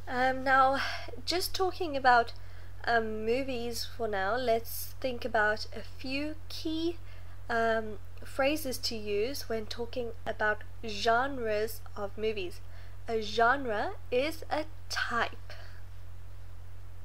Now, just talking about movies for now, let's think about a few key phrases to use when talking about genres of movies. A genre is a type.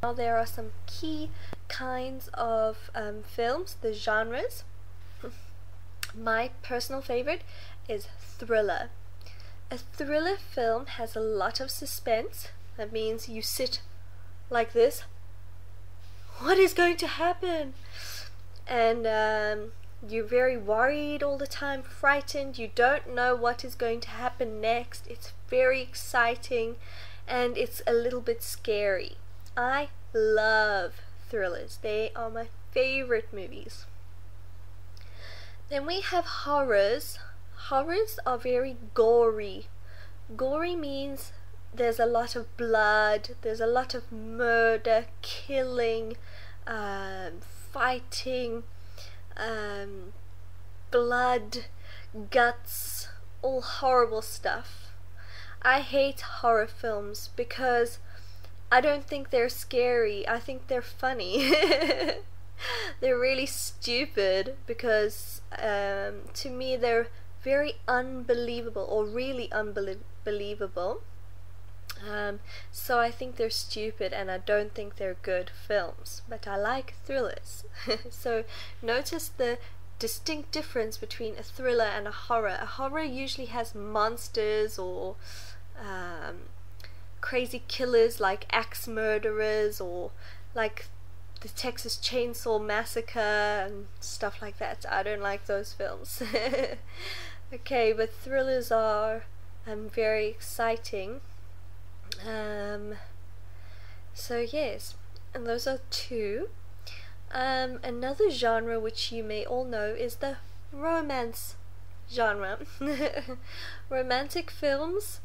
Now, there are some key kinds of films, the genres. My personal favorite is thriller. A thriller film has a lot of suspense. That means you sit like this. What is going to happen? And you're very worried all the time, frightened. You don't know what is going to happen next. It's very exciting and it's a little bit scary. I love thrillers. They are my favorite movies. Then we have horrors. Horrors are very gory. Gory means there's a lot of blood, there's a lot of murder, killing, fighting, blood, guts, all horrible stuff. I hate horror films because I don't think they're scary. I think they're funny. They're really stupid because to me they're very unbelievable or really unbelievable. So I think they're stupid and I don't think they're good films, but I like thrillers. So notice the distinct difference between a thriller and a horror. A horror usually has monsters or crazy killers like axe murderers or like the Texas Chainsaw Massacre and stuff like that. I don't like those films. Okay, but thrillers are very exciting. So yes, and those are two. Another genre which you may all know is the romance genre. Romantic films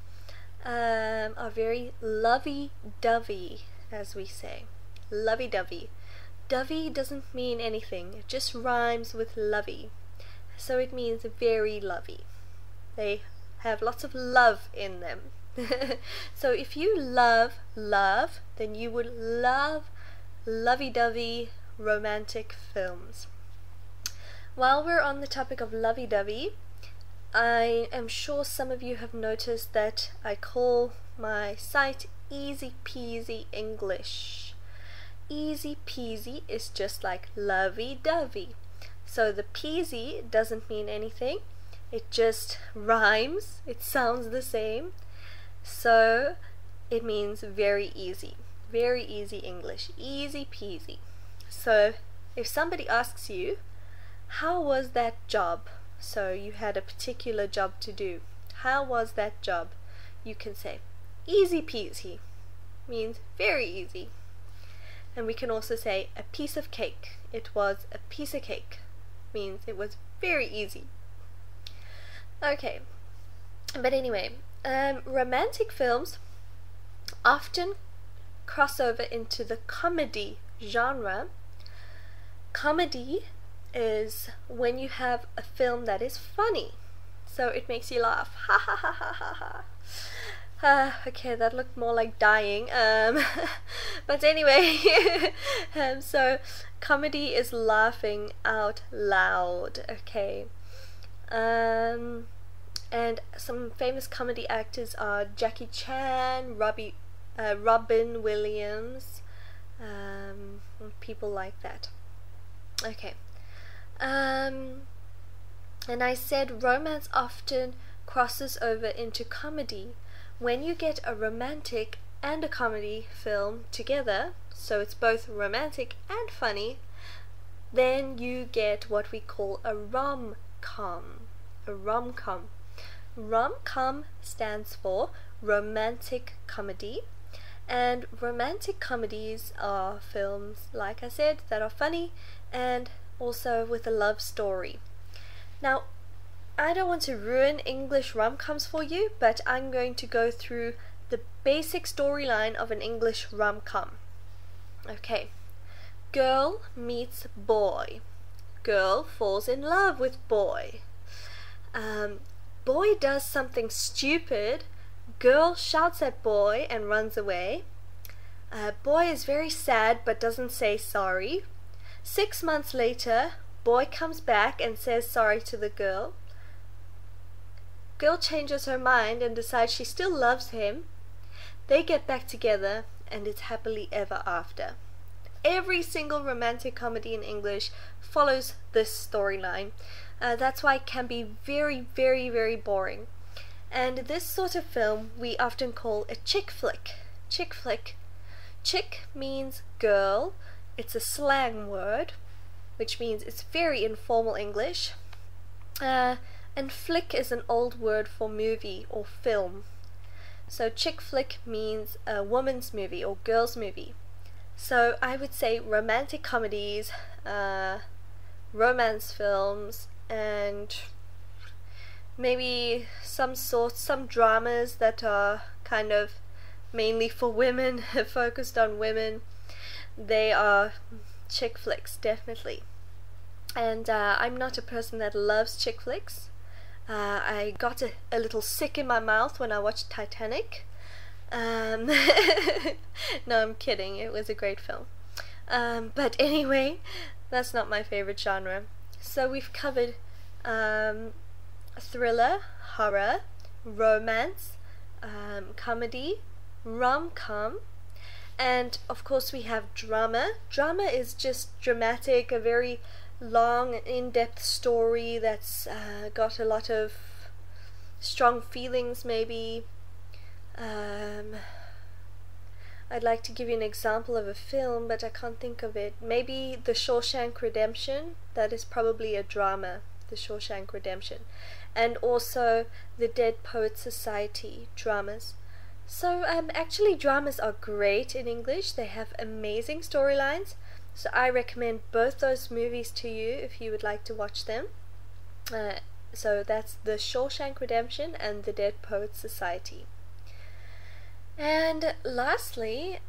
are very lovey-dovey, as we say. Lovey-dovey. Dovey doesn't mean anything, it just rhymes with lovey. So it means very lovey. They have lots of love in them. So if you love love, then you would love lovey-dovey romantic films. While we're on the topic of lovey-dovey, I am sure some of you have noticed that I call my site Easy Peasy English. Easy peasy is just like lovey-dovey. So the peasy doesn't mean anything. It just rhymes. It sounds the same. So it means very easy. Very easy English. Easy peasy. So if somebody asks you, how was that job? So you had a particular job to do. How was that job? You can say easy peasy. Means very easy. And we can also say a piece of cake. It was a piece of cake. Means it was very easy. Okay, but anyway, romantic films often cross over into the comedy genre. Comedy is when you have a film that is funny, so it makes you laugh. Ha ha ha ha ha ha. Okay, that looked more like dying. But anyway, so comedy is laughing out loud. Okay, and some famous comedy actors are Jackie Chan, Robin Williams, people like that. Okay, and I said romance often crosses over into comedy. When you get a romantic and a comedy film together, so it's both romantic and funny, then you get what we call a rom-com. A rom-com. Rom-com stands for romantic comedy, and romantic comedies are films, like I said, that are funny and also with a love story. Now, I don't want to ruin English rom-coms for you, but I'm going to go through the basic storyline of an English rom-com. Okay, girl meets boy. Girl falls in love with boy. Boy does something stupid Girl shouts at boy and runs away. Boy is very sad but doesn't say sorry. 6 months later, boy comes back and says sorry to the girl. Girl changes her mind and decides she still loves him. They get back together and it's happily ever after. Every single romantic comedy in English follows this storyline. That's why it can be very, very, very boring. And this sort of film we often call a chick flick. Chick flick. Chick means girl. It's a slang word, which means it's very informal English. And flick is an old word for movie or film. So chick flick means a woman's movie or girl's movie. So I would say romantic comedies, romance films, and maybe some dramas that are kind of mainly for women, focused on women. They are chick flicks, definitely. And I'm not a person that loves chick flicks. I got a little sick in my mouth when I watched Titanic. No, I'm kidding. It was a great film. But anyway, that's not my favorite genre. So we've covered thriller, horror, romance, comedy, rom-com, and of course we have drama. Drama is just dramatic, a very long, in-depth story that's got a lot of strong feelings maybe. I'd like to give you an example of a film, but I can't think of it. Maybe The Shawshank Redemption. That is probably a drama, The Shawshank Redemption. And also the Dead Poets Society dramas. So actually dramas are great in English. They have amazing storylines. So I recommend both those movies to you if you would like to watch them. So that's The Shawshank Redemption and The Dead Poets Society. And lastly,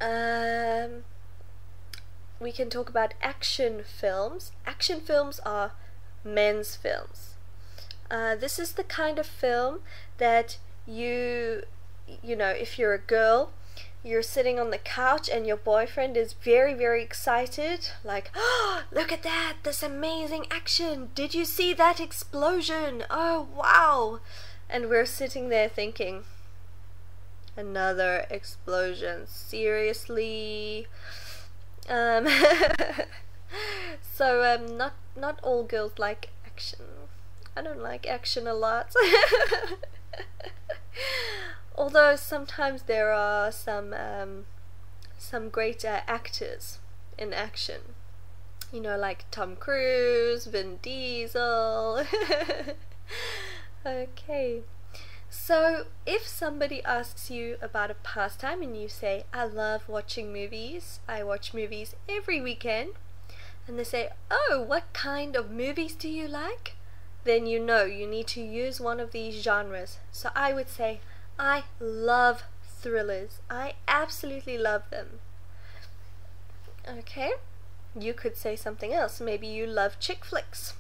we can talk about action films. Action films are men's films. This is the kind of film that you know, if you're a girl, you're sitting on the couch and your boyfriend is very, very excited, like, oh, look at that, this amazing action, did you see that explosion, oh wow, and we're sitting there thinking, another explosion, seriously? So not all girls like action. I don't like action a lot. Although sometimes there are some great actors in action, you know, like Tom Cruise, Vin Diesel. Okay, so if somebody asks you about a pastime and you say, I love watching movies, I watch movies every weekend, and they say, oh, what kind of movies do you like? Then you know you need to use one of these genres. So I would say, I love thrillers. I absolutely love them. Okay, you could say something else. Maybe you love chick flicks.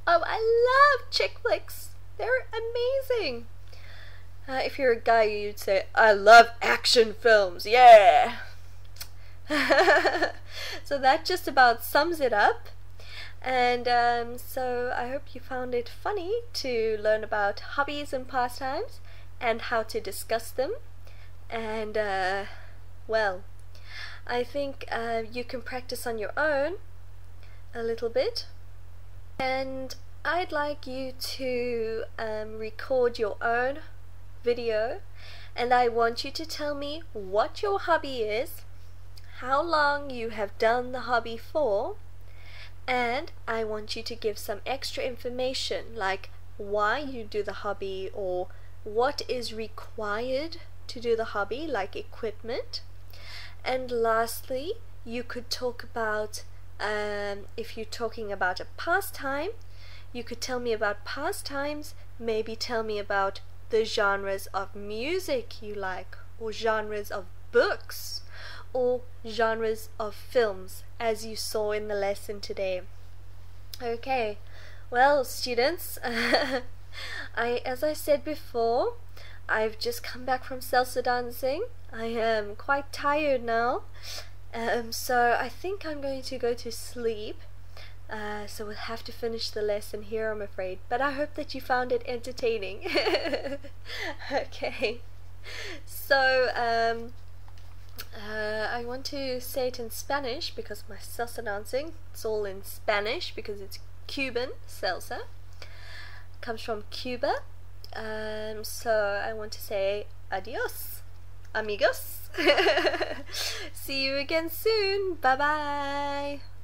Oh, I love chick flicks. They're amazing. If you're a guy, you'd say, I love action films. Yeah. So that just about sums it up. And so I hope you found it funny to learn about hobbies and pastimes and how to discuss them. And well, I think you can practice on your own a little bit, and I'd like you to record your own video, and I want you to tell me what your hobby is, how long you have done the hobby for, and I want you to give some extra information like why you do the hobby or what is required to do the hobby, like equipment. And lastly, you could talk about, if you're talking about a pastime, you could tell me about pastimes, maybe tell me about the genres of music you like, or genres of books, or genres of films, as you saw in the lesson today. Okay, well students, as I said before, I've just come back from salsa dancing. I am quite tired now. So I think I'm going to go to sleep. So we'll have to finish the lesson here, I'm afraid. But I hope that you found it entertaining. Okay. So, I want to say it in Spanish because my salsa dancing, it's all in Spanish because it's Cuban salsa. Comes from Cuba. So I want to say adios, amigos. See you again soon. Bye bye.